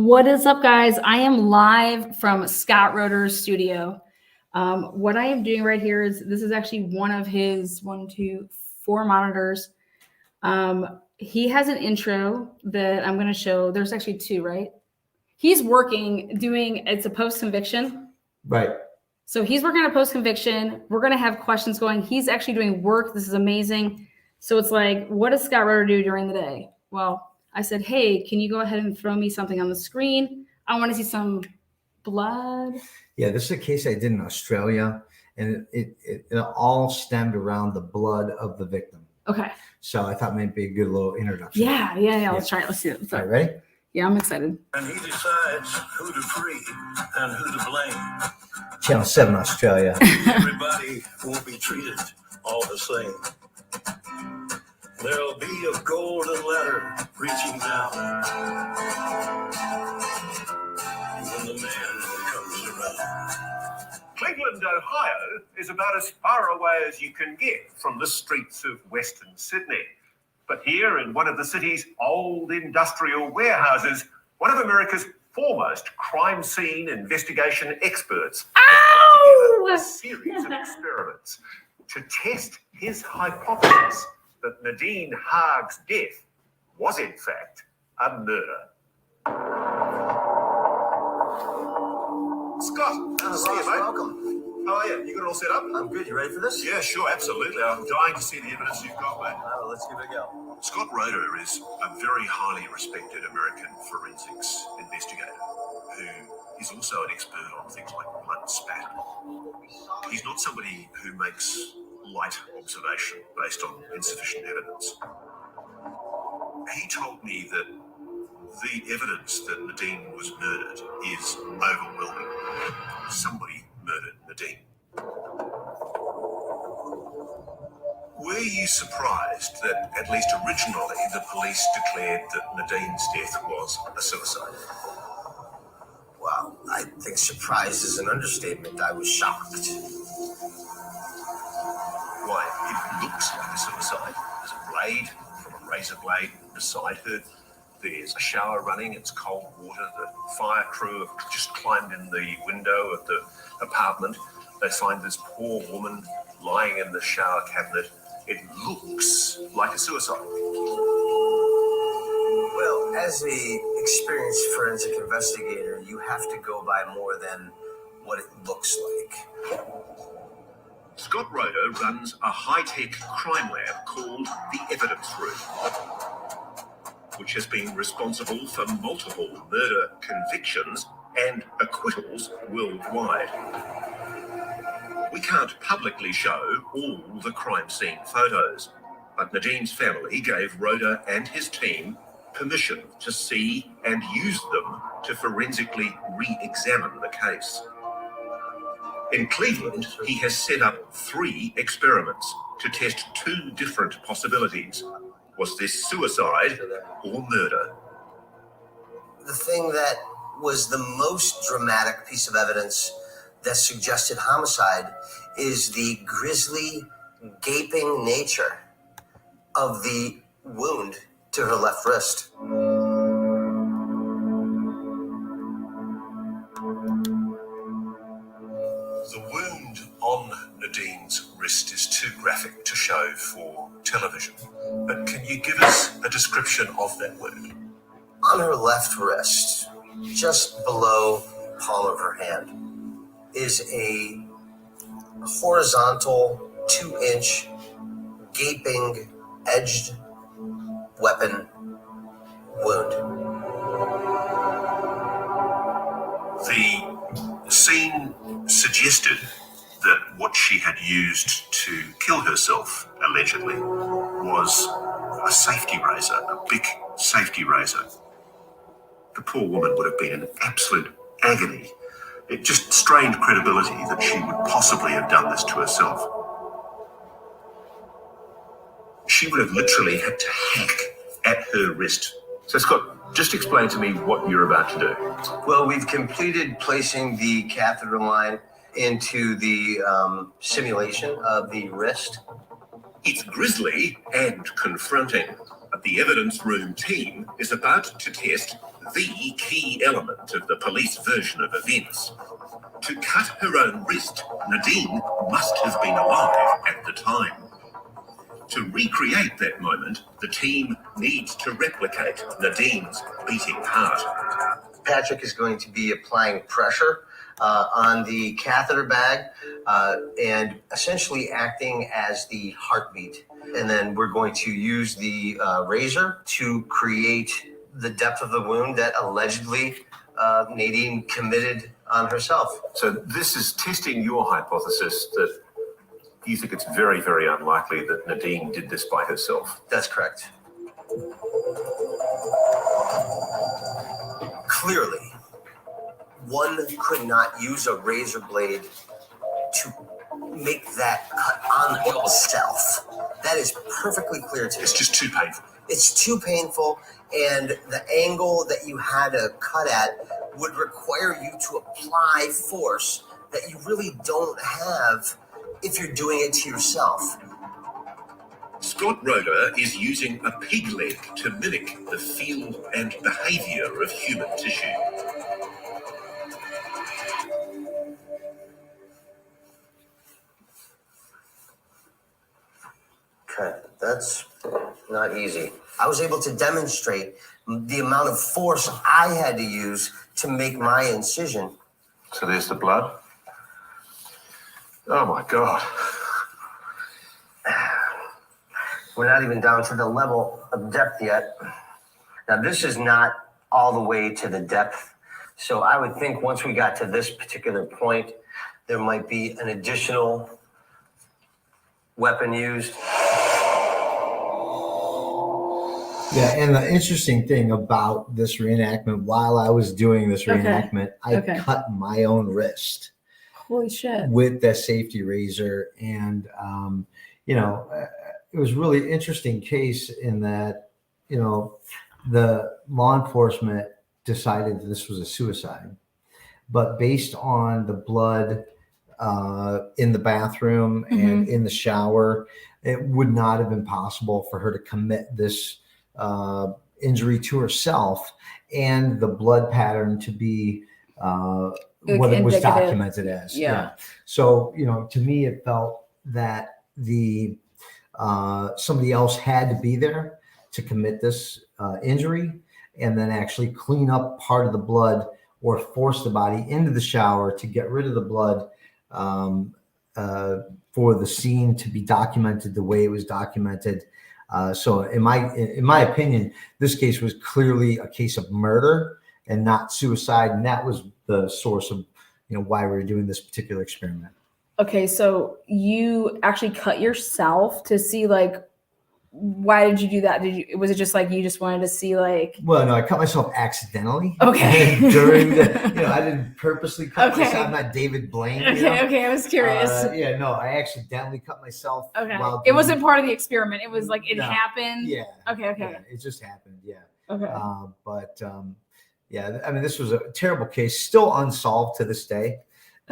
What is up, guys? I am live from Scott Roeder's studio. What I am doing right here is this is actually one of his 4 monitors. He has an intro that I'm going to show. There's actually 2, right? He's working, it's a post-conviction. Right. So he's working on a post-conviction. We're going to have questions going. He's actually doing work. This is amazing. So it's like, what does Scott Roeder do during the day? Well, I said, hey, can you go ahead and throw me something on the screen? I want to see some blood. Yeah, this is a case I did in Australia, and it all stemmed around the blood of the victim. Okay. So I thought maybe a good little introduction. Yeah. Let's try it. Let's see it. All right, ready? Yeah, I'm excited. And he decides who to free and who to blame. Channel 7 Australia. Everybody won't be treated all the same. There'll be a golden ladder reaching down when the man comes around. Cleveland, Ohio is about as far away as you can get from the streets of Western Sydney. But here in one of the city's old industrial warehouses, one of America's foremost crime scene investigation experts put together a series of experiments to test his hypothesis that Nadine Haag's death was in fact a murder. Scott, see you, mate. Welcome. How are you? You got it all set up? I'm good. You ready for this? Yeah, sure, absolutely. I'm dying to see the evidence you've got, mate. Let's give it a go. Scott Roeder is a very highly respected American forensics investigator who is also an expert on things like blood spatter. He's not somebody who makes light observation based on insufficient evidence. He told me that the evidence that Nadine was murdered is overwhelming. Somebody murdered Nadine. Were you surprised that, at least originally, the police declared that Nadine's death was a suicide? Wow, I think surprise is an understatement. I was shocked. Why, it looks like a suicide. There's a blade from a razor blade beside her. There's a shower running, it's cold water. The fire crew have just climbed in the window of the apartment. They find this poor woman lying in the shower cabinet. It looks like a suicide. Well, as an experienced forensic investigator, you have to go by more than what it looks like. Scott Roeder runs a high-tech crime lab called the Evidence Room, which has been responsible for multiple murder convictions and acquittals worldwide. We can't publicly show all the crime scene photos, but Nadine's family gave Roeder and his team permission to see and use them to forensically re-examine the case. In Cleveland, he has set up 3 experiments to test 2 different possibilities. Was this suicide or murder? The thing that was the most dramatic piece of evidence that suggested homicide is the grisly, gaping nature of the wound to her left wrist. The wound on Nadine's wrist is too graphic to show for television, but can you give us a description of that wound? On her left wrist, just below palm of her hand, is a horizontal 2-inch gaping edged weapon wound. The scene suggested that what she had used to kill herself, allegedly, was a safety razor, a big safety razor. The poor woman would have been in absolute agony. It just strained credibility that she would possibly have done this to herself. She would have literally had to hack at her wrist. So, Scott, just explain to me what you're about to do. Well, we've completed placing the catheter line into the simulation of the wrist. It's grisly and confronting, but the evidence room team is about to test the key element of the police version of events. To cut her own wrist, Nadine must have been alive at the time. To recreate that moment, the team needs to replicate Nadine's beating heart. Patrick is going to be applying pressure on the catheter bag and essentially acting as the heartbeat. And then we're going to use the razor to create the depth of the wound that allegedly Nadine committed on herself. So this is testing your hypothesis that you think it's very, very unlikely that Nadine did this by herself. That's correct. Clearly, one could not use a razor blade to make that cut on itself. That is perfectly clear to me. It's just too painful. It's too painful, and the angle that you had to cut at would require you to apply force that you really don't have if you're doing it to yourself. Scott Roeder is using a pig leg to mimic the feel and behavior of human tissue. Okay, that's not easy. I was able to demonstrate the amount of force I had to use to make my incision. So there's the blood. Oh my God. We're not even down to the level of depth yet. Now, this is not all the way to the depth. So I would think once we got to this particular point, there might be an additional weapon used. Yeah, and the interesting thing about this reenactment, while I was doing this reenactment, I cut my own wrist. Holy shit. With that safety razor. And, it was really interesting case in that, the law enforcement decided this was a suicide. But based on the blood in the bathroom and in the shower, it would not have been possible for her to commit this injury to herself, and the blood pattern to be what it was documented as. Yeah. So, to me, it felt that the somebody else had to be there to commit this injury and then actually clean up part of the blood or force the body into the shower to get rid of the blood for the scene to be documented the way it was documented. So in my opinion, this case was clearly a case of murder and not suicide. And that was the source of, why we were doing this particular experiment. Okay. So you actually cut yourself to see, like, why did you do that? Was it just like, you just wanted to see, like? Well, no, I cut myself accidentally. Okay. During the, I didn't purposely cut myself. I'm not David Blaine. Okay. I was curious. No, I accidentally cut myself. Okay. It wasn't part of the experiment. It was like, it happened. Yeah. Okay. Yeah, it just happened. Yeah. Okay. This was a terrible case, still unsolved to this day.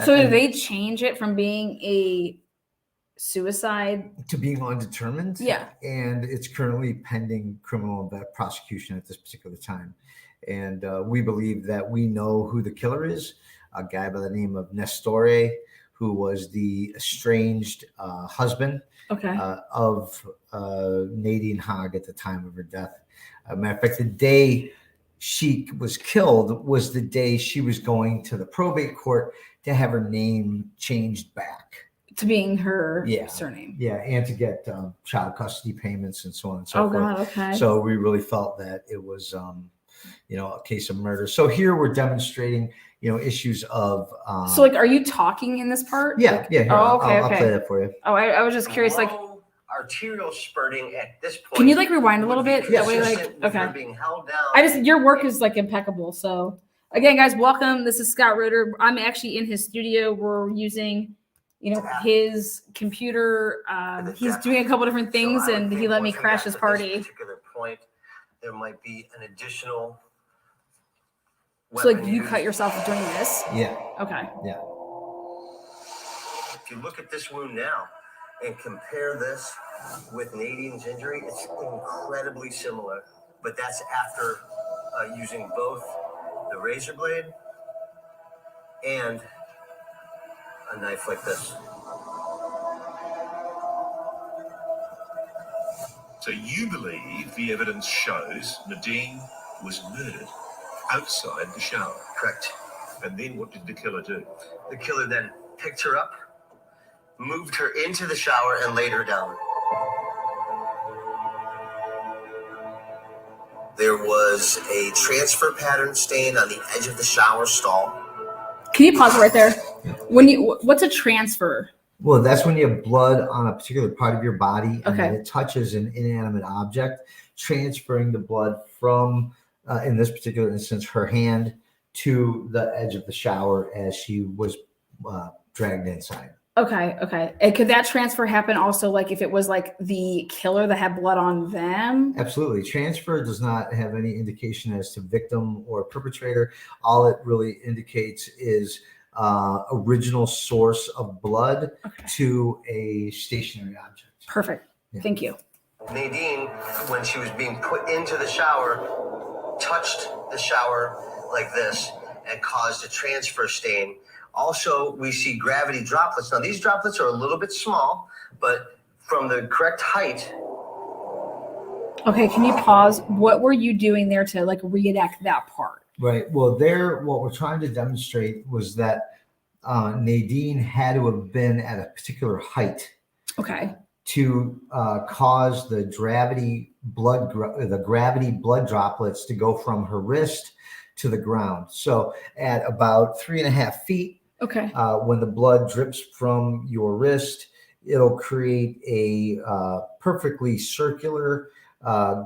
So did they change it from being a suicide to being undetermined? Yeah. And it's currently pending criminal prosecution at this particular time. And we believe that we know who the killer is, a guy by the name of Nestore, who was the estranged husband of Nadine Haag at the time of her death. Matter of fact, the day she was killed was the day she was going to the probate court to have her name changed back to being her surname. Yeah, and to get child custody payments and so on and so forth. God, okay. So we really felt that it was, a case of murder. So here we're demonstrating, issues of. So, like, are you talking in this part? Yeah, yeah. Here, I'll play that for you. Oh, I was just curious, like. Arterial spurting at this point. Can you like rewind a little bit? Yes. Being held down. Your work is like impeccable. So again, guys, welcome. This is Scott Roeder. I'm actually in his studio. We're using, his computer. He's doing a couple different things, and he let me crash his party. At this particular point, there might be an additional. So like you cut yourself doing this? Yeah. Okay. Yeah. If you look at this wound now and compare this with Nadine's injury, it's incredibly similar, but that's after using both the razor blade and a knife like this. So you believe the evidence shows Nadine was murdered outside the shower? Correct. And then what did the killer do? The killer then picked her up, moved her into the shower, and laid her down. There was a transfer pattern stain on the edge of the shower stall. Can you pause it right there? What's a transfer? Well, that's when you have blood on a particular part of your body and Okay. then it touches an inanimate object, transferring the blood from, in this particular instance, her hand to the edge of the shower as she was dragged inside. Okay. And could that transfer happen also, like if it was like the killer that had blood on them? Absolutely. Transfer does not have any indication as to victim or perpetrator. All it really indicates is original source of blood to a stationary object. Perfect. Yeah. Thank you. Nadine, when she was being put into the shower, touched the shower like this and caused a transfer stain. Also, we see gravity droplets. Now, these droplets are a little bit small, but from the correct height. Okay, can you pause? What were you doing there to like reenact that part? Right. Well, what we're trying to demonstrate was that Nadine had to have been at a particular height Okay. to cause the gravity blood droplets to go from her wrist to the ground. So at about 3.5 feet, Okay. when the blood drips from your wrist, it'll create a perfectly circular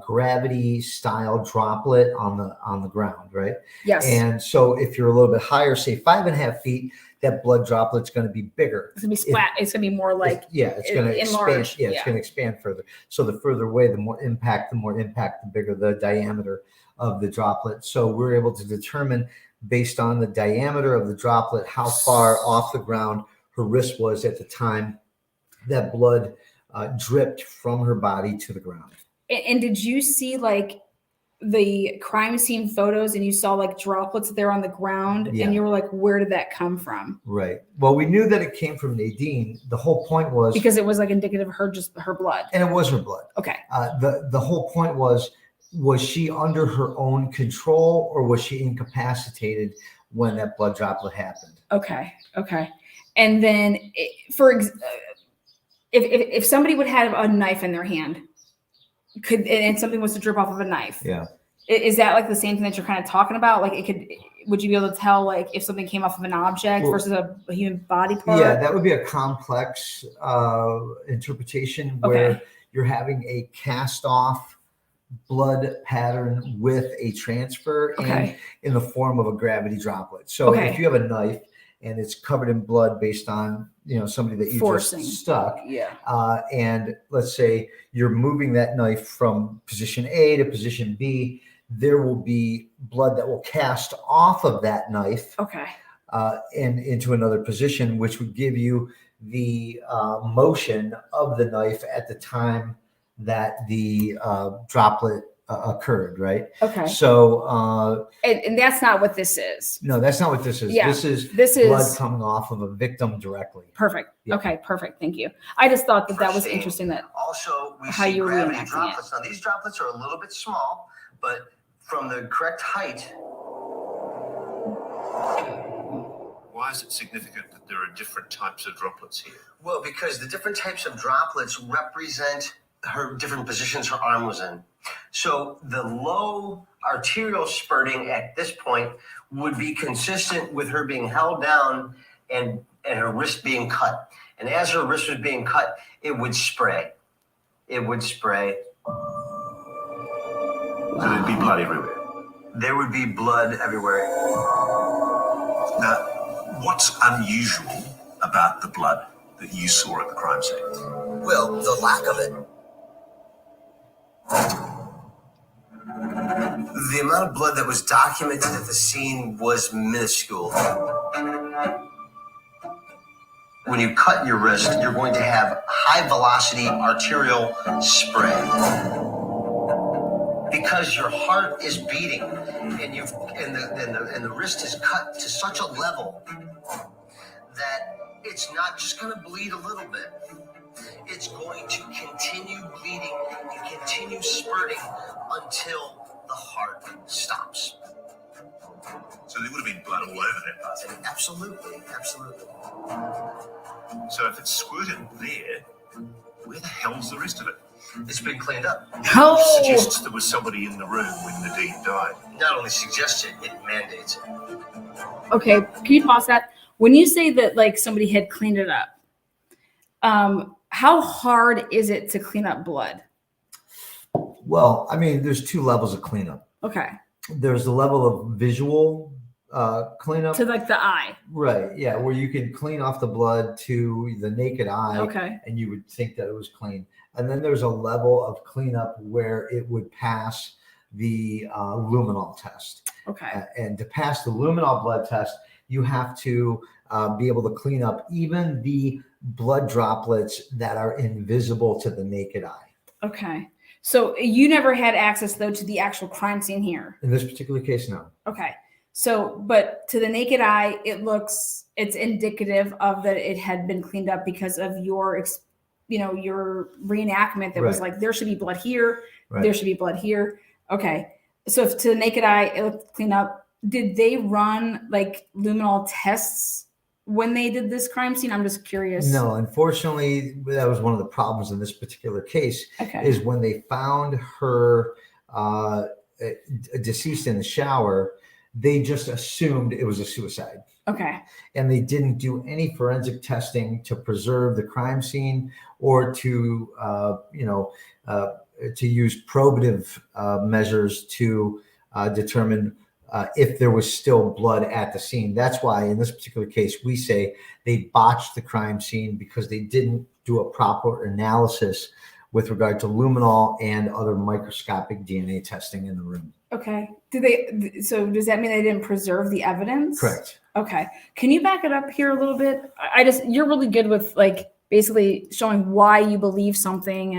gravity style droplet on the ground, right? Yes. And so if you're a little bit higher, say 5.5 feet, that blood droplet's going to be bigger. It's gonna be splat. It's gonna be more like It's going to enlarged. expand. Yeah, it's going to expand further. So the further away, the more impact, the bigger the diameter of the droplet. So we're able to determine based on the diameter of the droplet how far off the ground her wrist was at the time that blood dripped from her body to the ground. And did you see like the crime scene photos and you saw like droplets there on the ground Yeah. and you were like, where did that come from? Right. Well, we knew that it came from Nadine. The whole point was Because it was like indicative of her blood. and it was her blood. Okay. The whole point was she under her own control or was she incapacitated when that blood droplet happened? Okay. And then if somebody would have a knife in their hand, and something was to drip off of a knife. Yeah. Is that like the same thing that you're kind of talking about? Like would you be able to tell like if something came off of an object versus a human body part? Yeah, that would be a complex interpretation where you're having a cast off blood pattern with a transfer and in the form of a gravity droplet. So if you have a knife and it's covered in blood based on somebody that you just stuck, and let's say you're moving that knife from position A to position B, there will be blood that will cast off of that knife and into another position, which would give you the motion of the knife at the time that the droplet occurred, right? Okay. So and that's not what this is. no, that's not what this is. Yeah. This is blood coming off of a victim directly. Perfect. Yeah. Okay, perfect. Thank you. I just thought that was interesting that Also, we how see you were gravity reenacting droplets. Now, these droplets are a little bit small, but from the correct height. Why is it significant that there are different types of droplets here? Well, because the different types of droplets represent her different positions her arm was in. So the low arterial spurting at this point would be consistent with her being held down and her wrist being cut. And as her wrist was being cut, it would spray. It would spray. So there'd be blood everywhere. There would be blood everywhere. Now, what's unusual about the blood that you saw at the crime scene? Well, the lack of it. The amount of blood that was documented at the scene was minuscule. When you cut your wrist, you're going to have high velocity arterial spray. because your heart is beating and the wrist is cut to such a level that it's not just going to bleed a little bit. It's going to continue bleeding and continue spurting until the heart stops. So there would have been blood all over that part. Absolutely, absolutely. So if it's squirted there, where the hell's the rest of it? It's been cleaned up. Oh, Which suggests there was somebody in the room when the dean died. Not only suggests it, it mandates it. okay. Can you pause that? When you say that like somebody had cleaned it up, how hard is it to clean up blood? Well, I mean, there's two levels of cleanup. Okay. There's the level of visual cleanup. To like the eye. Right. Yeah. Where you can clean off the blood to the naked eye. Okay. And you would think that it was clean. And then there's a level of cleanup where it would pass the luminol test. Okay. And to pass the luminol blood test, you have to be able to clean up even the blood droplets that are invisible to the naked eye. Okay. So you never had access though to the actual crime scene here. In this particular case, no. Okay. So, but to the naked eye, it's indicative of that it had been cleaned up because of your reenactment that was Right. like, there should be blood here. Right. There should be blood here. Okay. So if to the naked eye, it looked cleaned up. Did they run like luminol tests when they did this crime scene? I'm just curious. No, unfortunately, that was one of the problems in this particular case. Okay. Is when they found her deceased in the shower, they just assumed it was a suicide. Okay. And they didn't do any forensic testing to preserve the crime scene or to use probative measures to determine if there was still blood at the scene. That's why in this particular case, we say they botched the crime scene because they didn't do a proper analysis with regard to luminol and other microscopic DNA testing in the room. Okay. So does that mean they didn't preserve the evidence? Correct. Okay. Can you back it up here a little bit? You're really good with like basically showing why you believe something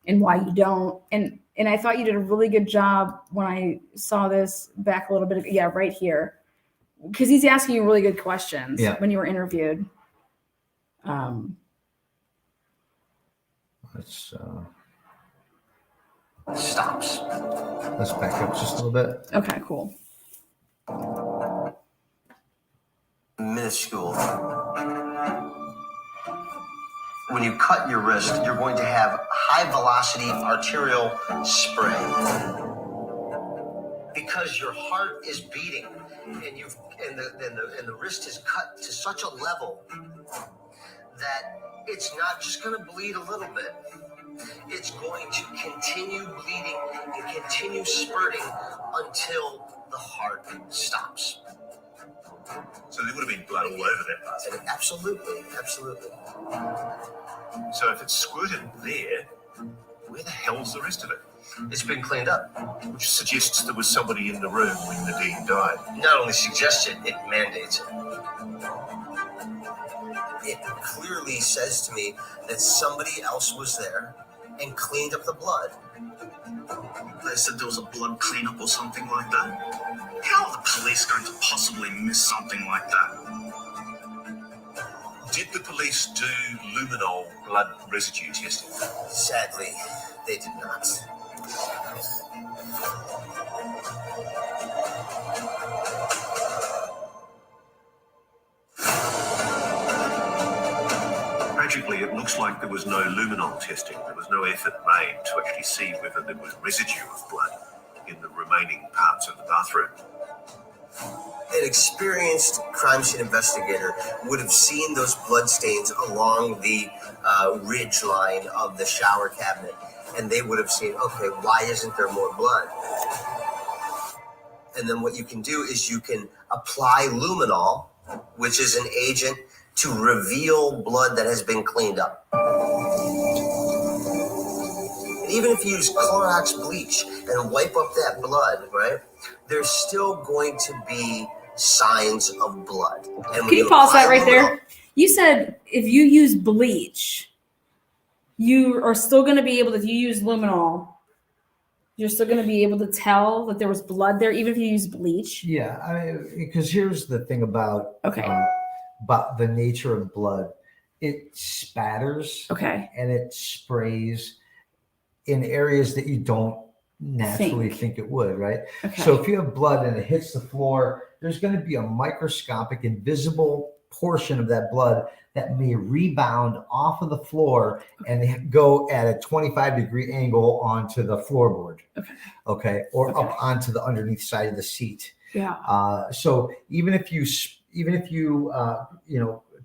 and why you don't. And I thought you did a really good job when I saw this back a little bit. Yeah, right here. Because he's asking you really good questions when you were interviewed. Let's Stops. let's back up just a little bit. Okay, cool. Minuscule. When you cut your wrist, you're going to have high velocity arterial spray. Because your heart is beating and the wrist is cut to such a level that it's not just going to bleed a little bit. It's going to continue bleeding and continue spurting until the heart stops. So there would have been blood all over that part. Absolutely, absolutely. So if it's squirted there, where the hell's the rest of it? It's been cleaned up. Which suggests there was somebody in the room when the dean died. Not only suggests it, it mandates it. It clearly says to me that somebody else was there and cleaned up the blood. They said there was a blood cleanup or something like that. How are the police going to possibly miss something like that? Did the police do luminol blood residue testing? Sadly, they did not. Tragically, it looks like there was no luminol testing. There was no effort made to actually see whether there was residue of blood in the remaining parts of the bathroom. An experienced crime scene investigator would have seen those blood stains along the ridge line of the shower cabinet, and they would have seen, okay, why isn't there more blood? And then what you can do is you can apply luminol, which is an agent to reveal blood that has been cleaned up. And even if you use Clorox bleach and wipe up that blood, right, there's still going to be signs of blood. And Can you pause that right there? You said if you use bleach, you are still going to be able to, if you use luminol, you're still going to be able to tell that there was blood there, even if you use bleach. Yeah, because here's the thing about the nature of blood. It spatters, and it sprays in areas that you don't naturally think it would, right? So if you have blood and it hits the floor, there's going to be a microscopic, invisible portion of that blood that may rebound off of the floor and go at a 25-degree angle onto the floorboard. Or up onto the underneath side of the seat. So even if you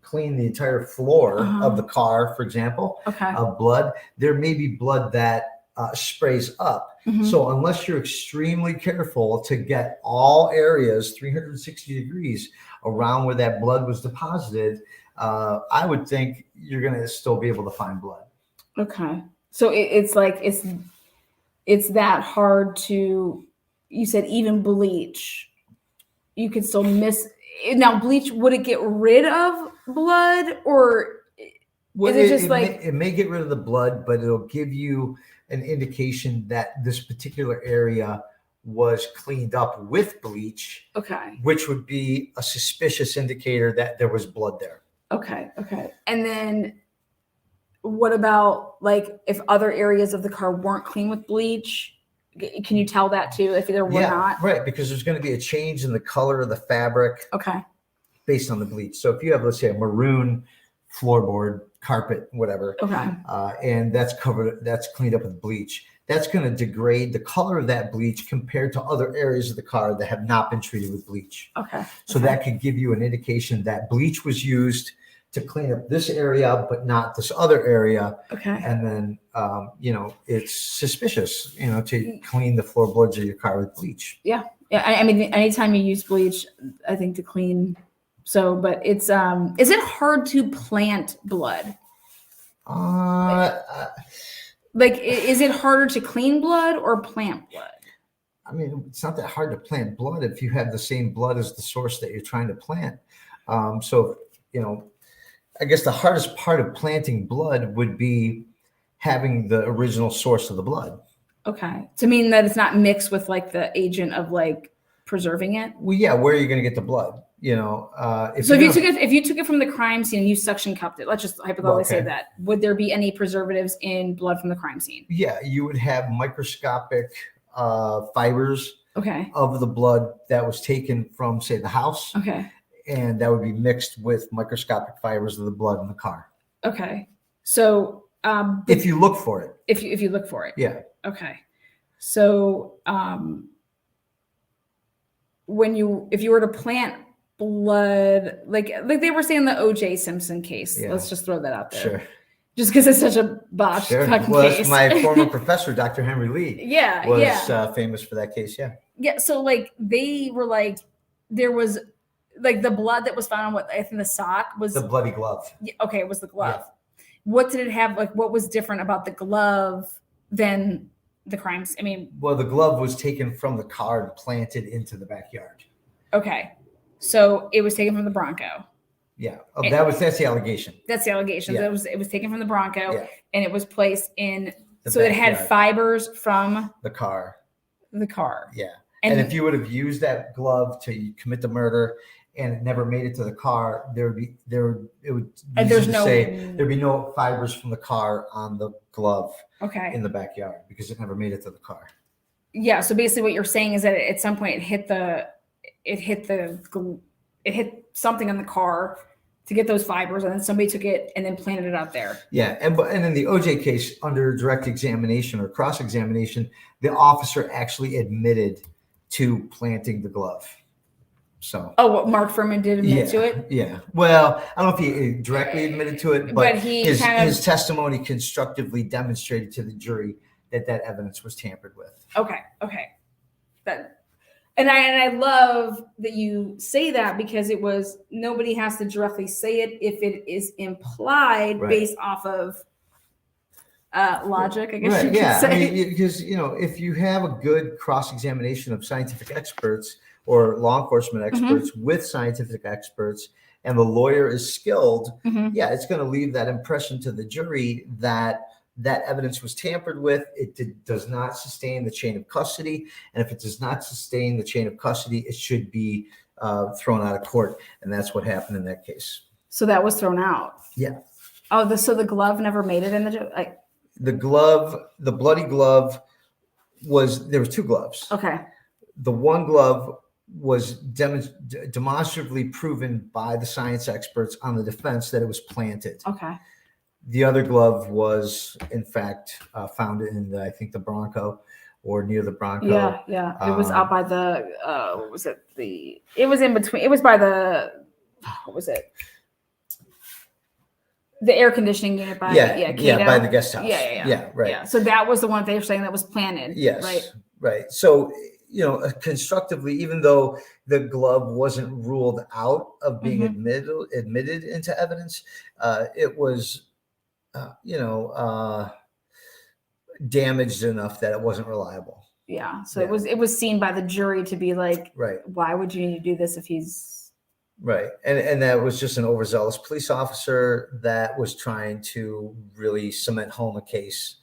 clean the entire floor of the car, for example, of blood, there may be blood that sprays up. So unless you're extremely careful to get all areas 360 degrees around where that blood was deposited, I would think you're going to still be able to find blood. So it's like it's that hard to. You said even bleach, you could still miss. Now bleach, would it get rid of blood, or is it just it may get rid of the blood, but it'll give you an indication that this particular area was cleaned up with bleach, which would be a suspicious indicator that there was blood there. And then what about like if other areas of the car weren't clean with bleach? Can you tell that too if there were not? Right, because there's going to be a change in the color of the fabric based on the bleach. So if you have, let's say, a maroon floorboard, carpet, whatever, and that's cleaned up with bleach, that's going to degrade the color of that bleach compared to other areas of the car that have not been treated with bleach. So that could give you an indication that bleach was used to clean up this area, but not this other area. And then, it's suspicious, to clean the floorboards of your car with bleach. I mean, anytime you use bleach, I think to clean. So, but it's, is it hard to plant blood? Like, is it harder to clean blood or plant blood? I mean, it's not that hard to plant blood if you have the same blood as the source that you're trying to plant. I guess the hardest part of planting blood would be having the original source of the blood. To mean that it's not mixed with like the agent of like preserving it. Well, yeah. Where are you going to get the blood? If you took it from the crime scene and you suction cupped it, let's just hypothetically say that, would there be any preservatives in blood from the crime scene? Yeah, you would have microscopic fibers of the blood that was taken from, say, the house. And that would be mixed with microscopic fibers of the blood in the car. So if you look for it. If you look for it. So if you were to plant blood, like they were saying the O.J. Simpson case, let's just throw that out there. Just because it's such a botched fucking case. My former professor, Dr. Henry Lee, was famous for that case. So like they were like, there was like the blood that was found on what I think the sock was the bloody glove. It was the glove. What did it have? Like, what was different about the glove than the crimes? I mean, well, the glove was taken from the car and planted into the backyard. So it was taken from the Bronco. That's the allegation. That's the allegation. It was taken from the Bronco and it was placed in it had fibers from the car. And if you would have used that glove to commit the murder and it never made it to the car, there'd be no fibers from the car on the glove in the backyard because it never made it to the car. So basically what you're saying is that at some point it hit something on the car to get those fibers, and then somebody took it and then planted it out there. And in the OJ case, under direct examination or cross-examination, the officer actually admitted to planting the glove. So what Mark Furman did admit to it? Well, I don't know if he directly admitted to it, but his testimony constructively demonstrated to the jury that evidence was tampered with. And I love that you say that because nobody has to directly say it if it is implied based off of logic, I guess you could say. I mean, because, if you have a good cross-examination of scientific experts or law enforcement experts with scientific experts and the lawyer is skilled, it's going to leave that impression to the jury that that evidence was tampered with. It does not sustain the chain of custody. And if it does not sustain the chain of custody, it should be thrown out of court. And that's what happened in that case. So that was thrown out. Yeah. Oh, so the glove never made it in The glove, the bloody glove there was two gloves. Okay. The one glove was demonstrably proven by the science experts on the defense that it was planted. Okay. The other glove was, in fact, found in I think the Bronco or near the Bronco. Yeah. It was out by the what was it? It was in between. It was by the what was it? The air conditioning unit by by the guest house. Yeah, right. Yeah. So that was the one they were saying that was planted. Yes. Right. So, constructively, even though the glove wasn't ruled out of being admitted into evidence, it was damaged enough that it wasn't reliable. Yeah. So it was seen by the jury to be like, right. Why would you need to do this if he's right? And that was just an overzealous police officer that was trying to really cement home a case.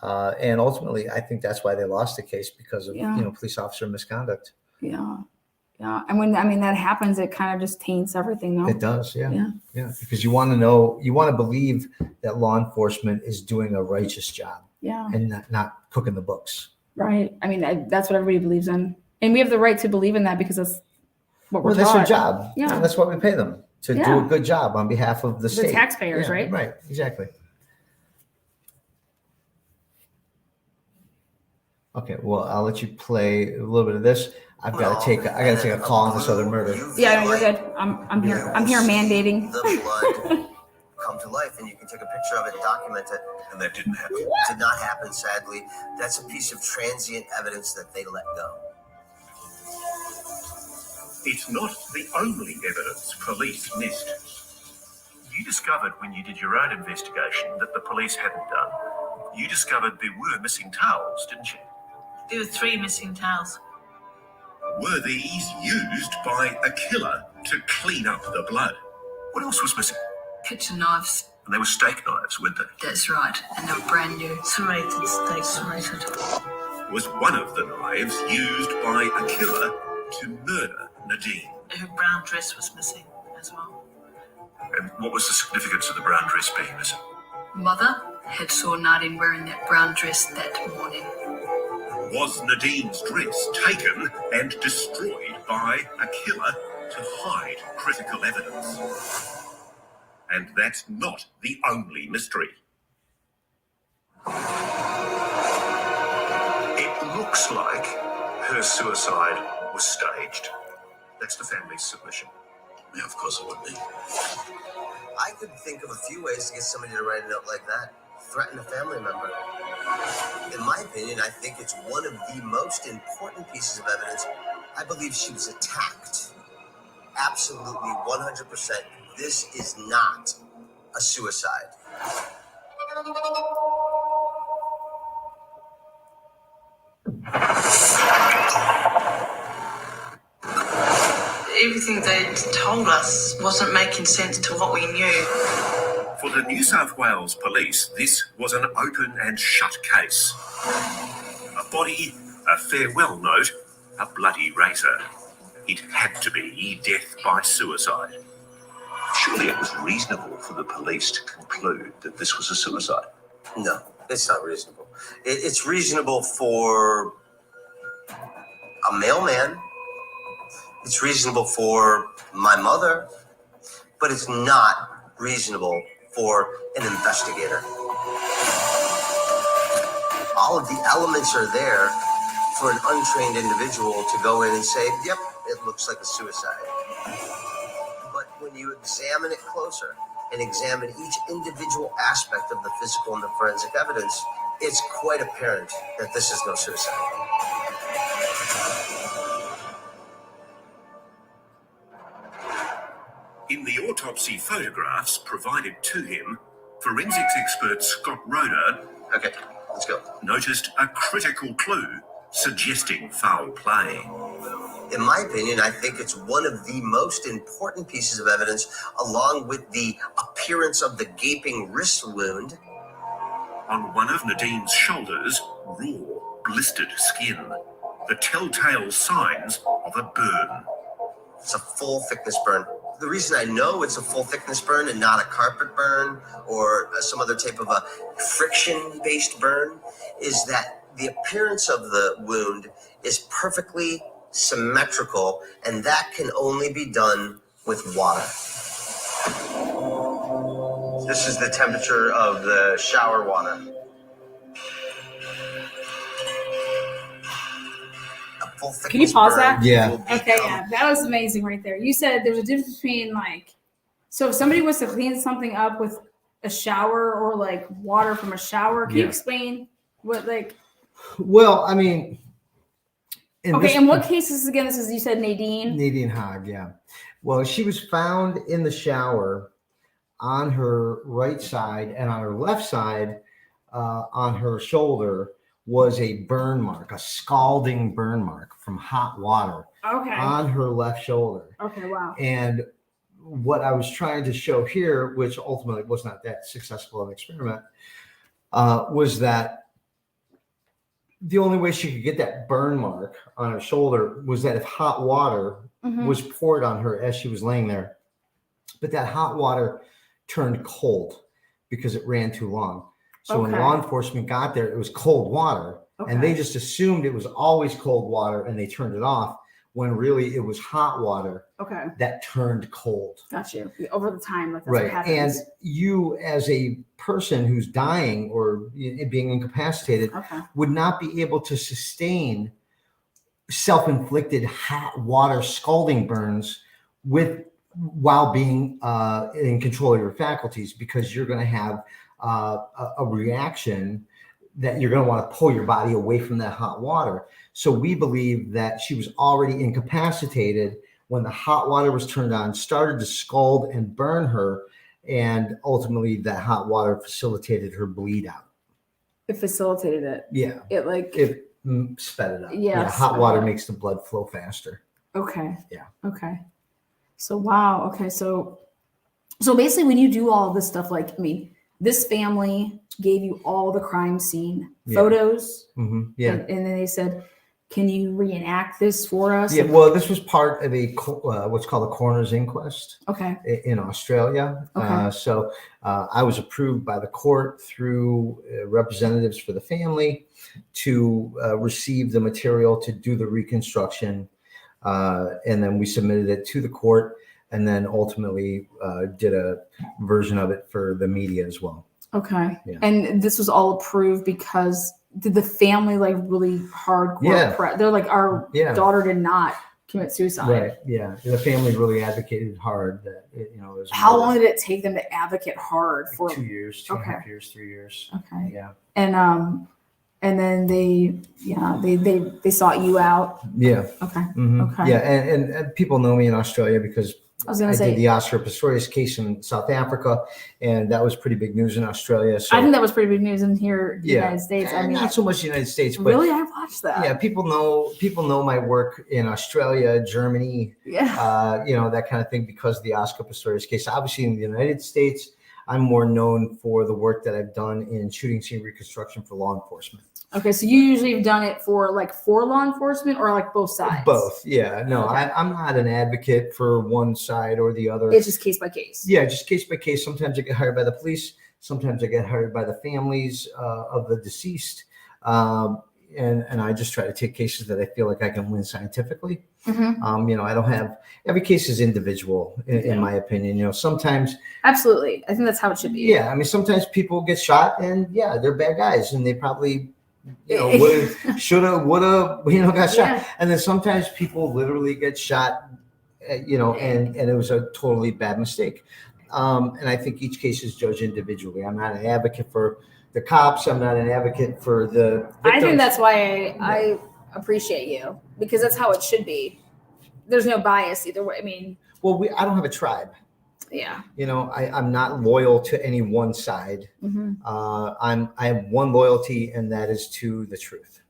And ultimately, I think that's why they lost the case, because of police officer misconduct. Yeah. And when that happens, it kind of just taints everything, though. It does, yeah. Because you want to believe that law enforcement is doing a righteous job, and not cooking the books. Right. That's what everybody believes in, and we have the right to believe in that because that's what we're taught. That's their job. Yeah, and that's what we pay them to do a good job on behalf of the state, taxpayers, right? Right. Exactly. Okay, well, I'll let you play a little bit of this. I got to take a call on this other murder. Yeah, you're good. I'm here mandating. The blood come to life, and you can take a picture of it and document it. And that didn't happen. It did not happen, sadly. That's a piece of transient evidence that they let go. It's not the only evidence police missed. You discovered when you did your own investigation that the police hadn't done. You discovered there were missing towels, didn't you? There were 3 missing towels. Were these used by a killer to clean up the blood? What else was missing? Kitchen knives. And they were steak knives, weren't they? That's right. And they were brand new. Serrated steak. Serrated. Was one of the knives used by a killer to murder Nadine? Her brown dress was missing as well. And what was the significance of the brown dress being missing? Mother had saw Nadine wearing that brown dress that morning. Was Nadine's dress taken and destroyed by a killer to hide critical evidence? And that's not the only mystery. It looks like her suicide was staged. That's the family's submission. Yeah, of course it would be. I could think of a few ways to get somebody to write a note like that. Threaten a family member. In my opinion, I think it's one of the most important pieces of evidence. I believe she was attacked. Absolutely, 100%. This is not a suicide. Everything they told us wasn't making sense to what we knew. For the New South Wales Police, this was an open and shut case. A body, a farewell note, a bloody razor. It had to be death by suicide. Surely it was reasonable for the police to conclude that this was a suicide. No, it's not reasonable. It's reasonable for a mailman. It's reasonable for my mother, but it's not reasonable for an investigator. All of the elements are there for an untrained individual to go in and say, yep, it looks like a suicide. But when you examine it closer and examine each individual aspect of the physical and the forensic evidence, it's quite apparent that this is no suicide. In the autopsy photographs provided to him, forensics expert Scott Roeder Okay, let's go. noticed a critical clue suggesting foul play. In my opinion, I think it's one of the most important pieces of evidence, along with the appearance of the gaping wrist wound. On one of Nadine's shoulders, raw, blistered skin. The telltale signs of a burn. It's a full thickness burn. The reason I know it's a full thickness burn and not a carpet burn or some other type of a friction-based burn is that the appearance of the wound is perfectly symmetrical, and that can only be done with water. This is the temperature of the shower water. Can you pause that? Yeah. Okay, yeah, that was amazing right there. You said there's a difference between so if somebody was to clean something up with a shower or like water from a shower, can you explain what Well, I mean, in what cases again? This is, you said Nadine Hogg, yeah. Well, she was found in the shower on her right side, and on her left side, on her shoulder, was a burn mark, a scalding burn mark from hot water on her left shoulder. Okay, wow. And what I was trying to show here, which ultimately was not that successful of an experiment, was that the only way she could get that burn mark on her shoulder was that if hot water was poured on her as she was laying there, but that hot water turned cold because it ran too long. So when law enforcement got there, it was cold water, and they just assumed it was always cold water, and they turned it off when really it was hot water that turned cold. Got you. Over the time, that's right. What happens. And you, as a person who's dying or being incapacitated, would not be able to sustain self-inflicted hot water scalding burns while being in control of your faculties, because you're going to have a reaction that you're going to want to pull your body away from that hot water. So we believe that she was already incapacitated when the hot water was turned on, started to scald and burn her, and ultimately that hot water facilitated her bleed out. It facilitated it. Yeah. It sped it up. Yeah. Hot water makes the blood flow faster. Okay. Yeah. Okay. So wow. Okay. So basically, when you do all of this stuff, this family gave you all the crime scene photos. Yeah. And then they said, can you reenact this for us? Yeah. Well, this was part of a what's called a coroner's inquest. In Australia. So I was approved by the court through representatives for the family to receive the material to do the reconstruction. And then we submitted it to the court, and then ultimately did a version of it for the media as well. Okay. Yeah. And this was all approved because did the family really hardcore they're like, our daughter did not commit suicide. Right. Yeah. The family really advocated hard that it was. How long did it take them to advocate hard for? 2 years, 2.5 years, 3 years. Okay. Yeah. And then they sought you out. Yeah. Okay. Okay. Yeah. And people know me in Australia because I was going to say did the Oscar Pistorius case in South Africa, and that was pretty big news in Australia. So I think that was pretty big news in here, the United States. I mean, not so much the United States, but really, I watched that. Yeah, people know my work in Australia, Germany, that kind of thing because of the Oscar Pistorius case. Obviously, in the United States, I'm more known for the work that I've done in shooting scene reconstruction for law enforcement. Okay, so you usually have done it for law enforcement or both sides? Both, yeah. No, I'm not an advocate for one side or the other. It's just case by case. Yeah, just case by case. Sometimes I get hired by the police. Sometimes I get hired by the families of the deceased. And I just try to take cases that I feel like I can win scientifically. I don't have, every case is individual in my opinion. Sometimes. Absolutely. I think that's how it should be. Yeah. I mean, sometimes people get shot and they're bad guys and they probably, woulda, shoulda, woulda, got shot. Yeah. And then sometimes people literally get shot, and it was a totally bad mistake. And I think each case is judged individually. I'm not an advocate for the cops. I'm not an advocate for the victims. I think that's why I appreciate you, because that's how it should be. There's no bias either way. I mean, well, I don't have a tribe. Yeah. I'm not loyal to any one side. I have one loyalty, and that is to the truth.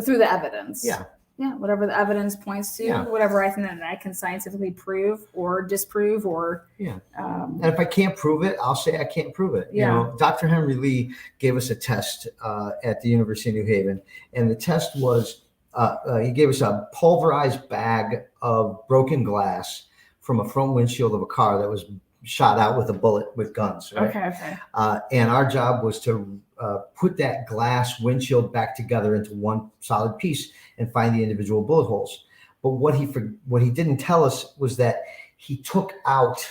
Through the evidence. Yeah. Yeah, whatever the evidence points to, Yeah. whatever I think that I can scientifically prove or disprove, or And if I can't prove it, I'll say I can't prove it. Yeah. You know, Dr. Henry Lee gave us a test at the University of New Haven, and the test was he gave us a pulverized bag of broken glass from a front windshield of a car that was shot out with a bullet with guns. Right? okay. And our job was to put that glass windshield back together into one solid piece and find the individual bullet holes. But what he didn't tell us was that he took out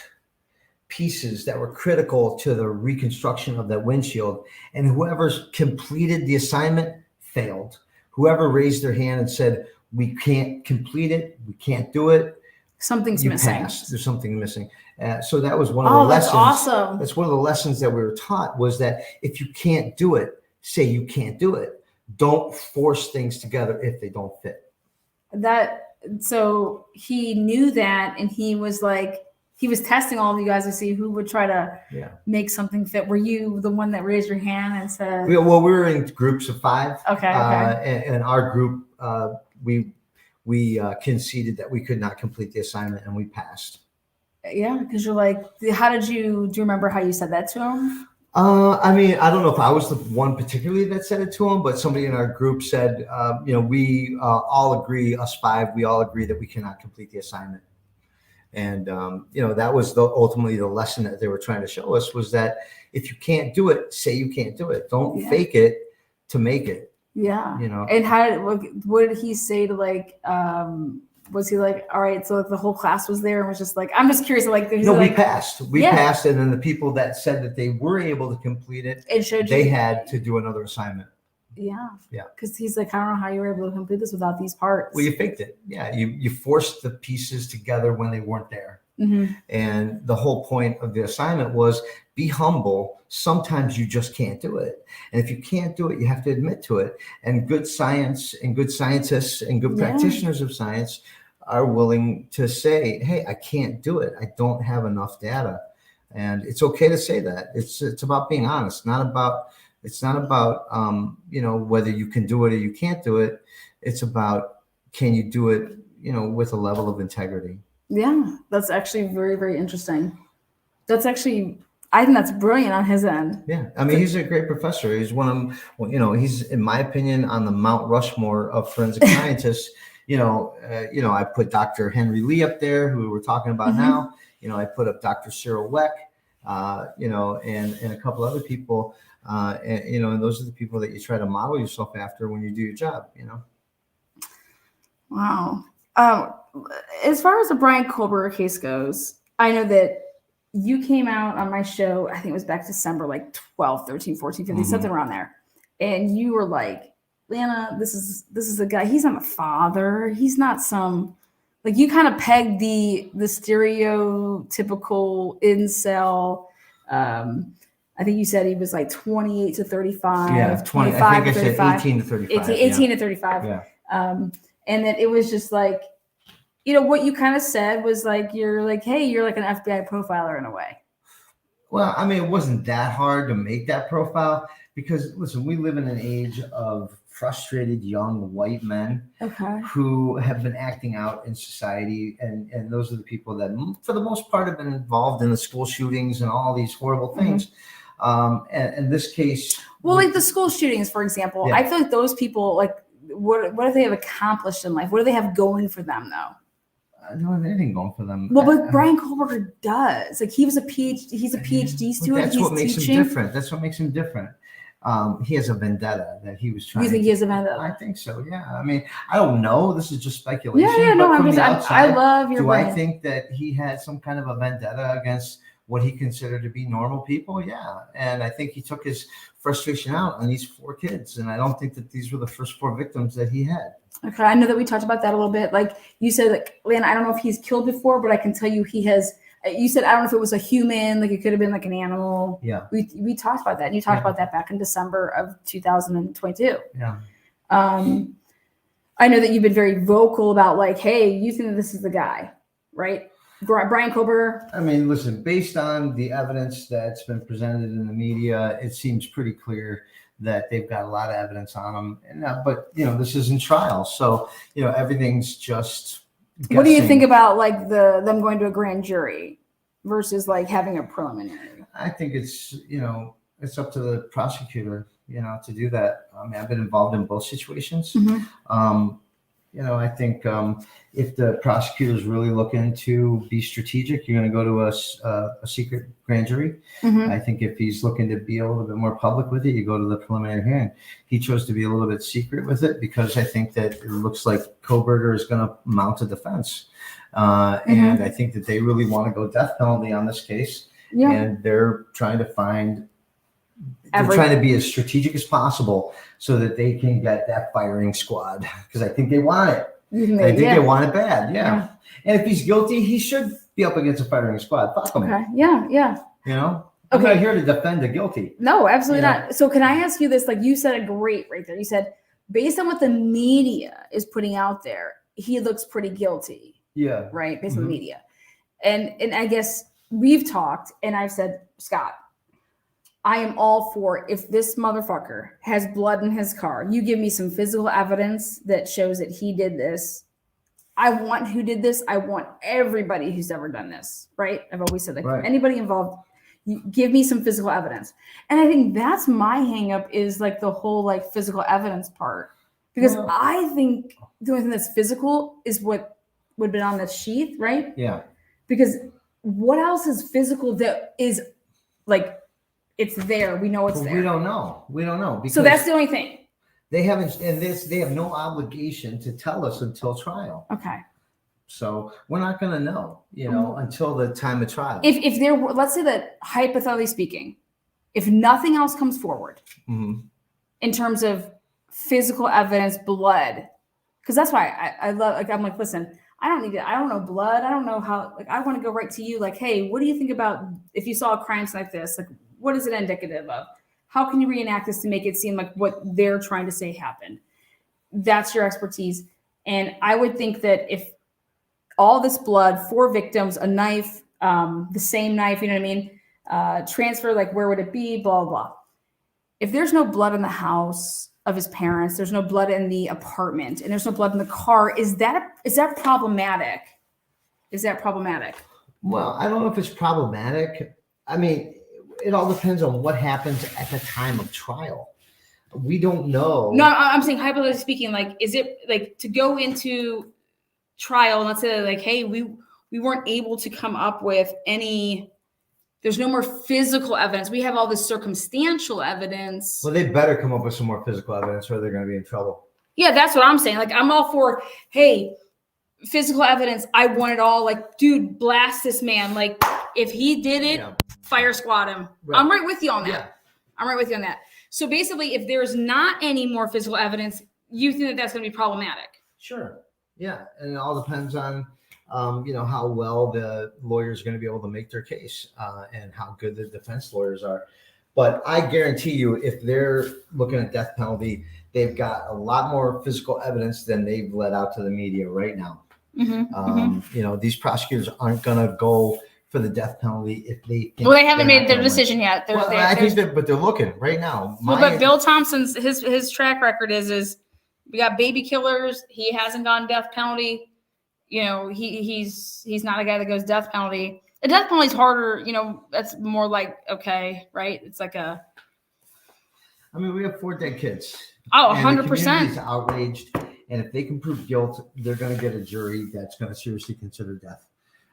pieces that were critical to the reconstruction of that windshield, and whoever's completed the assignment failed. Whoever raised their hand and said, we can't complete it, we can't do it, Something's you missing. passed. There's something missing. So that was one of the That's lessons. awesome. That's one of the lessons that we were taught, was that if you can't do it, say you can't do it. Don't force things together if they don't fit. So he knew that, and he was testing all of you guys to see who would try to make something fit. Were you the one that raised your hand and said? We were in groups of 5. Okay. And our group, we conceded that we could not complete the assignment, and we passed. Yeah, because you're like, do you remember how you said that to him? I mean, I don't know if I was the one particularly that said it to him, but somebody in our group said, we all agree, us 5, we all agree that we cannot complete the assignment. And, that was ultimately the lesson that they were trying to show us, was that if you can't do it, say you can't do it. Don't fake it to make it. Yeah. You know. And what did he say to was he like, all right, so the whole class was there and was just like, I'm just curious, like, no, we passed. We passed, and then the people that said that they were able to complete it, they had to do another assignment. Yeah. Yeah. Because he's like, I don't know how you were able to complete this without these parts. Well, you faked it. Yeah. You forced the pieces together when they weren't there. Mm-hmm. And the whole point of the assignment was, be humble. Sometimes you just can't do it. And if you can't do it, you have to admit to it. And good science and good scientists and good practitioners of science are willing to say, hey, I can't do it. I don't have enough data. And it's okay to say that. It's about being honest, it's not about whether you can do it or you can't do it. It's about, can you do it, with a level of integrity. Yeah. That's actually very, very interesting. I think that's brilliant on his end. Yeah. I mean, he's a great professor. He's he's, in my opinion, on the Mount Rushmore of forensic scientists. I put Dr. Henry Lee up there, who we're talking about now. I put up Dr. Cyril Weck, and a couple other people, and those are the people that you try to model yourself after when you do your job, Wow. As far as the Brian Kohlberger case goes, I know that you came out on my show, I think it was back December, like 12, 13, 14, 15, something around there. And you were like, Lana, this is a guy, he's not a father. He's not some, like, you kind of pegged the stereotypical incel. I think you said he was like 28 to 35. Yeah, 25 I think to I 35. said 18 to 35. 18 to 35. Yeah. And then it was just like, what you kind of said was like, you're like, hey, you're like an FBI profiler in a way. Well, I mean, it wasn't that hard to make that profile because, listen, we live in an age of frustrated young white men who have been acting out in society. And those are the people that, for the most part, have been involved in the school shootings and all these horrible things. And in this case. Well, like the school shootings, for example, I feel like those people, like, what do they have accomplished in life? What do they have going for them, though? I don't have anything going for them. Well, but Brian Kohlberger does. Like, he's a PhD student. That's what makes him different. That's what makes him different. He has a vendetta that he was trying. You think he has a vendetta? I think so. Yeah. I mean, I don't know. This is just speculation. Yeah. No, I'm just. I love your. I think that he had some kind of a vendetta against what he considered to be normal people? Yeah. And I think he took his frustration out on these 4 kids. And I don't think that these were the first 4 victims that he had. Okay. I know that we talked about that a little bit. Like you said, like, Lana, I don't know if he's killed before, but I can tell you he has. You said, I don't know if it was a human, like it could have been like an animal. Yeah. We talked about that. And you talked about that back in December of 2022. Yeah. I know that you've been very vocal about like, hey, you think that this is the guy, right? Brian Kober. I mean, listen, based on the evidence that's been presented in the media, it seems pretty clear that they've got a lot of evidence on them. And, but, this isn't trial. So, everything's just guessing. What do you think about like them going to a grand jury versus like having a preliminary? I think it's, it's up to the prosecutor, to do that. I mean, I've been involved in both situations. I think if the prosecutor is really looking to be strategic, you're going to go to a secret grand jury. I think if he's looking to be a little bit more public with it, you go to the preliminary hearing. He chose to be a little bit secret with it because I think that it looks like Koberger is going to mount a defense. And I think that they really want to go death penalty on this case. Yeah. And they're trying to trying to be as strategic as possible so that they can get that firing squad because I think they want it. I think they want it bad. Yeah. And if he's guilty, he should be up against a firing squad. Fuck him. Okay. Yeah. I'm not here to defend the guilty. No, absolutely not. So can I ask you this? Like you said it great right there. You said based on what the media is putting out there, he looks pretty guilty. Yeah. Right. Based on the media. And I guess we've talked and I've said, Scott, I am all for if this motherfucker has blood in his car, you give me some physical evidence that shows that he did this. I want who did this. I want everybody who's ever done this, right? I've always said like anybody involved, you give me some physical evidence. And I think that's my hang up is like the whole like physical evidence part. Because I think the only thing that's physical is what would have been on the sheath, right? Yeah. Because what else is physical that is like it's there. We know it's there. We don't know. So that's the only thing. They haven't, and they have no obligation to tell us until trial. Okay. So we're not going to know, until the time of trial. If there were, let's say that hypothetically speaking, if nothing else comes forward in terms of physical evidence, blood, because that's why I love, like, I'm like, listen, I don't know blood. I don't know how, like, I want to go right to you. Like, hey, what do you think about if you saw a crime like this? Like, what is it indicative of? How can you reenact this to make it seem like what they're trying to say happened? That's your expertise. And I would think that if all this blood, 4 victims, a knife, the same knife, you know what I mean? Transfer, like where would it be? Blah, blah, blah. If there's no blood in the house of his parents, there's no blood in the apartment, and there's no blood in the car, is that problematic? Is that problematic? Well, I don't know if it's problematic. I mean, it all depends on what happens at the time of trial. We don't know. No, I'm saying hypothetically speaking, like, is it like to go into trial and let's say like, hey, we weren't able to come up with any, there's no more physical evidence. We have all this circumstantial evidence. Well, they better come up with some more physical evidence or they're going to be in trouble. Yeah, that's what I'm saying. Like, I'm all for, hey, physical evidence. I want it all. Like, dude, blast this man. Like, if he did it, fire squad him. Right. I'm right with you on that. Yeah. I'm right with you on that. So basically, if there's not any more physical evidence, you think that that's going to be problematic? Sure. Yeah. And it all depends on, how well the lawyer's going to be able to make their case and how good the defense lawyers are. But I guarantee you, if they're looking at death penalty, they've got a lot more physical evidence than they've let out to the media right now. These prosecutors aren't going to go for the death penalty if they think they haven't made their decision yet. But they're looking right now. But Bill Thompson's his track record is we got baby killers. He hasn't gone death penalty. He's not a guy that goes death penalty. A death penalty is harder. That's more like okay, right? It's like a. I mean, we have 4 dead kids. Oh, 100%. The community is outraged, and if they can prove guilt, they're going to get a jury that's going to seriously consider death.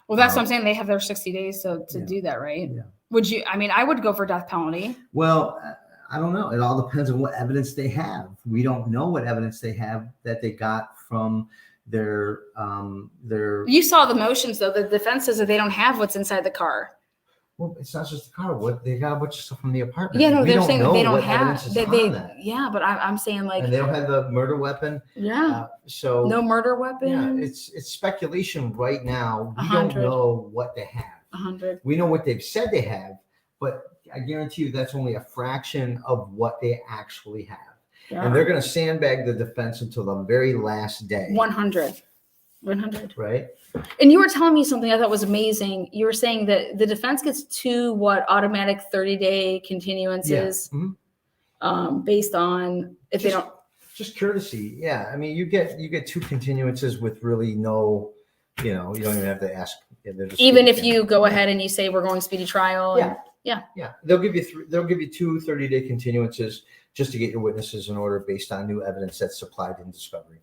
Well, that's what I'm saying. They have their 60 days to do that, right? Yeah. Would you? I mean, I would go for death penalty. Well, I don't know. It all depends on what evidence they have. We don't know what evidence they have that they got from their. You saw the motions, though. The defense says that they don't have what's inside the car. Well, it's not just the car. What they got a bunch of stuff from the apartment. Yeah, no, they're saying that they don't have. Yeah, but I'm saying like. And they don't have the murder weapon. Yeah. So no murder weapon. Yeah, it's speculation right now. We don't know what they have. 100. We know what they've said they have, but I guarantee you that's only a fraction of what they actually have. Yeah. And they're going to sandbag the defense until the very last day. 100. 100. right? And you were telling me something I thought was amazing. You were saying that the defense gets 2 automatic 30-day continuances based on if they don't. Just courtesy. Yeah. I mean, you get 2 continuances with really no, you don't even have to ask. Even if you go ahead and you say we're going speedy trial. Yeah. They'll give you 2 30-day continuances just to get your witnesses in order based on new evidence that's supplied in discovery.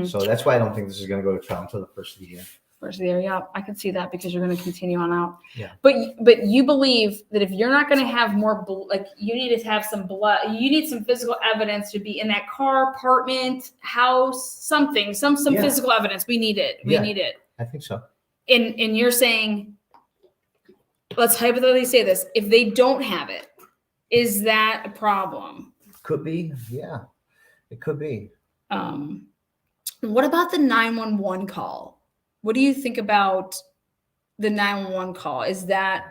So that's why I don't think this is going to go to trial until the first of the year. First of the year, yeah, I could see that because you're going to continue on out. Yeah. But you believe that if you're not going to have more, you need to have some blood, you need some physical evidence to be in that car, apartment, house, some physical evidence. We need it. We need it. I think so. And you're saying, let's hypothetically say this: if they don't have it, is that a problem? Could be. Yeah, it could be. What about the 911 call? What do you think about the 911 call? Is that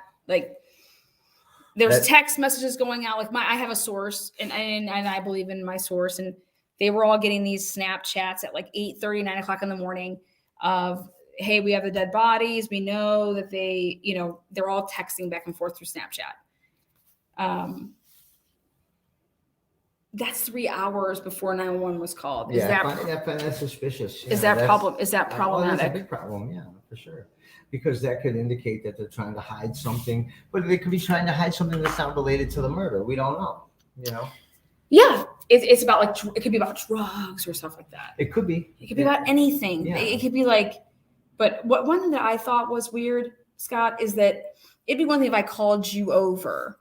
there's text messages going out? I have a source and I believe in my source, and they were all getting these Snapchats at 8:30, 9 o'clock in the morning of, hey, we have the dead bodies. We know that they, they're all texting back and forth through Snapchat. That's 3 hours before 911 was called. Is I find that suspicious. Is that problematic? That's a big problem. Yeah, for sure. Because that could indicate that they're trying to hide something, but they could be trying to hide something that's not related to the murder. We don't know. Yeah, it's about it could be about drugs or stuff like that. It could be. It could be about anything. Yeah. It could be but one thing that I thought was weird, Scott, is that it'd be one thing if I called you over,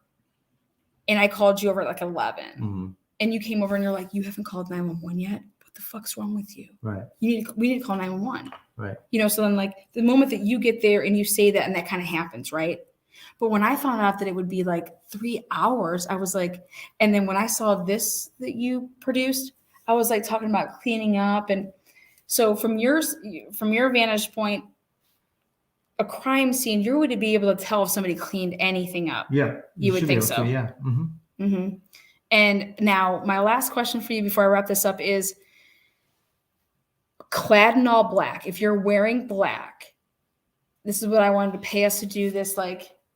and I called you over at 11. And you came over and you're like, you haven't called 911 yet? What the fuck's wrong with you? Right. We need to call 911. Right. So then the moment that you get there and you say that, and that kind of happens, right? But when I found out that it would be 3 hours, I was like, and then when I saw this that you produced, I was talking about cleaning up. And so from your vantage point, a crime scene, you would be able to tell if somebody cleaned anything up. Yeah. You would think so. Yeah. And now my last question for you before I wrap this up is, clad in all black, if you're wearing black, this is what I wanted to pay us to do this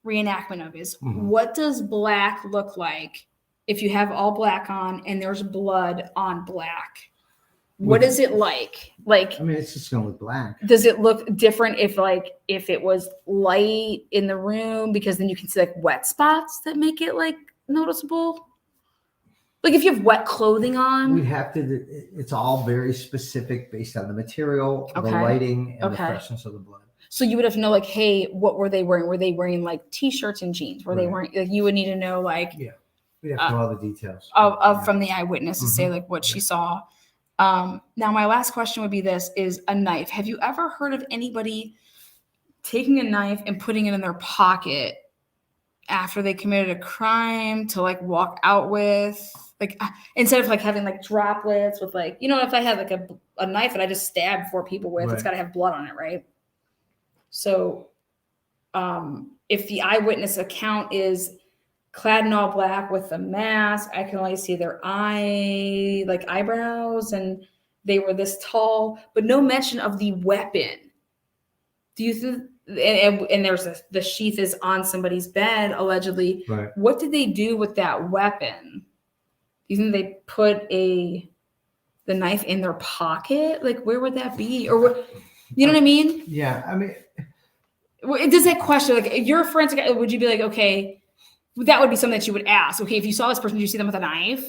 reenactment of is, what does black look like if you have all black on and there's blood on black? What is it like? It's just gonna look black. Does it look different if it was light in the room, because then you can see wet spots that make it noticeable? If you have wet clothing on? We have to, it's all very specific based on the material, the lighting, and the freshness of the blood. So you would have to know, hey, what were they wearing? Were they wearing t-shirts and jeans? Were they wearing, you would need to know, yeah, we have to know all the details from the eyewitness to say what she saw. Now, my last question would be this: is a knife. Have you ever heard of anybody taking a knife and putting it in their pocket after they committed a crime to walk out with? Instead of having droplets with if I had a knife and I just stabbed 4 people with, it's got to have blood on it, right? So if the eyewitness account is clad in all black with a mask, I can only see their eyebrows, and they were this tall, but no mention of the weapon. Do you think? And there's the sheath is on somebody's bed allegedly. Right. What did they do with that weapon? Do you think they put the knife in their pocket? Where would that be? Or what? You know what I mean? Yeah, Does that question, you're a forensic, would you be okay, that would be something that you would ask. Okay, if you saw this person, did you see them with a knife?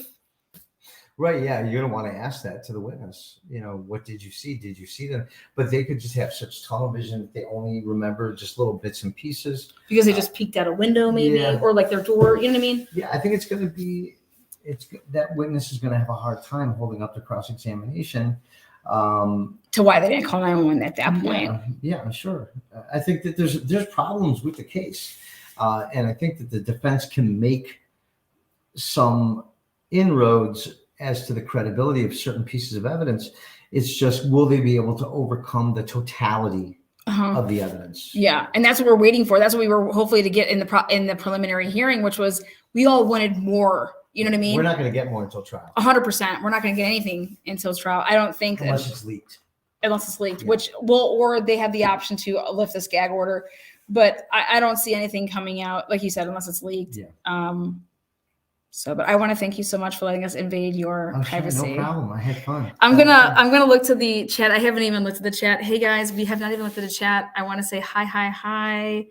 Right. Yeah, you're gonna want to ask that to the witness. What did you see? Did you see them? But they could just have such tunnel vision that they only remember just little bits and pieces because they just peeked out a window, maybe, or their door. You know what I mean? Yeah, I think it's going to be. That witness is going to have a hard time holding up the cross-examination. To why they didn't call 911 at that point. Yeah, sure. I think that there's problems with the case, and I think that the defense can make some inroads as to the credibility of certain pieces of evidence. It's just, will they be able to overcome the totality of the evidence? Yeah, and that's what we're waiting for. That's what we were hopefully to get in the preliminary hearing, which was we all wanted more. You know what I mean? We're not going to get more until trial. 100%. We're not going to get anything until trial. I don't think unless it's leaked. unless it's leaked, Yeah. which will, or they have the option to lift this gag order. But I don't see anything coming out, like you said, unless it's leaked. Yeah. But I want to thank you so much for letting us invade your Oh, sure, privacy. no problem. I had fun. I'm gonna look to the chat. I haven't even looked at the chat. Hey guys, we have not even looked at the chat. I want to say hi.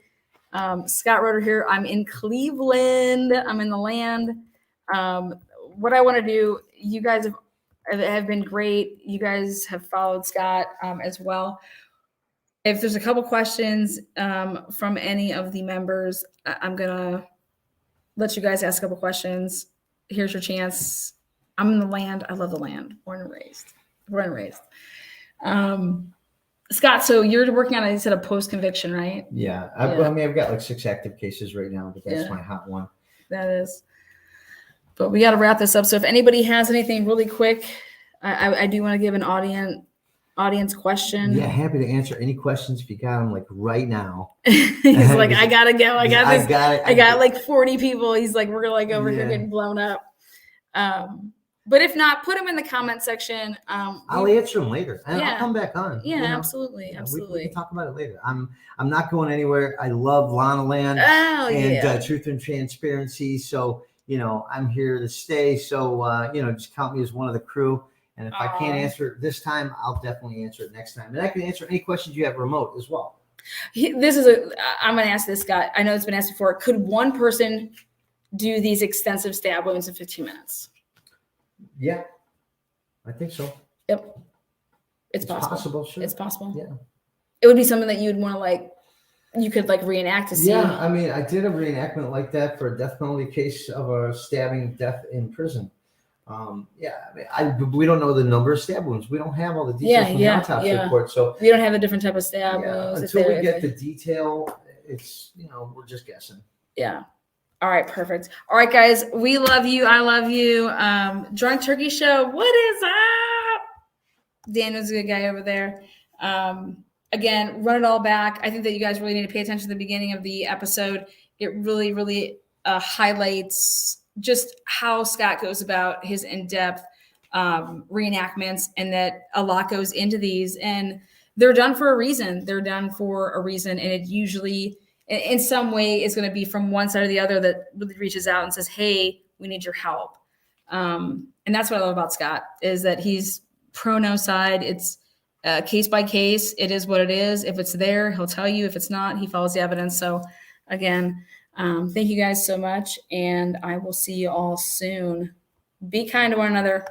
Scott Roeder here. I'm in Cleveland. I'm in the land. What I want to do, you guys have been great. You guys have followed Scott as well. If there's a couple questions from any of the members, I'm gonna let you guys ask a couple questions. Here's your chance. I'm in the land. I love the land. Born and raised. Scott, so you're working on, you said, a post-conviction, right? Yeah. Yeah. I mean, I've got like 6 active cases right now, but that's Yeah. my hot one. That is. But we got to wrap this up. So if anybody has anything really quick, I do want to give an audience question. Yeah, happy to answer any questions if you got them like right now. He's like, I gotta go. I got this. I got like 40 people. He's like, we're like over here getting blown up. But if not, put them in the comment section. I'll answer them later, and Yeah. I'll come back on. Yeah, you know? absolutely, Yeah, absolutely. We can talk about it later. I'm not going anywhere. I love Lana Land Oh and yeah. Truth and Transparency. So I'm here to stay. So just count me as one of the crew. And if I can't answer it this time, I'll definitely answer it next time. And I can answer any questions you have remote as well. I'm going to ask this, Scott. I know it's been asked before. Could one person do these extensive stab wounds in 15 minutes? Yeah, I think so. Yep. It's possible. Sure. It's possible. Yeah. It would be something that you'd want to you could reenact to see. Yeah, I mean, I did a reenactment like that for a death penalty case of a stabbing death in prison. We don't know the number of stab wounds. We don't have all the details from the autopsy report. So we don't have a different type of stab wounds. Until we get the detail, it's we're just guessing. Yeah. All right, perfect. All right, guys, we love you. I love you. Drunk Turkey Show, what is up? Daniel's a good guy over there. Again, run it all back. I think that you guys really need to pay attention to the beginning of the episode. It really, really highlights just how Scott goes about his in-depth reenactments, and that a lot goes into these, and they're done for a reason. And it usually, in some way, is going to be from one side or the other that really reaches out and says, hey, we need your help. And that's what I love about Scott, is that he's pro no side. It's case by case. It is what it is. If it's there, he'll tell you. If it's not, he follows the evidence. So again, thank you guys so much, and I will see you all soon. Be kind to one another.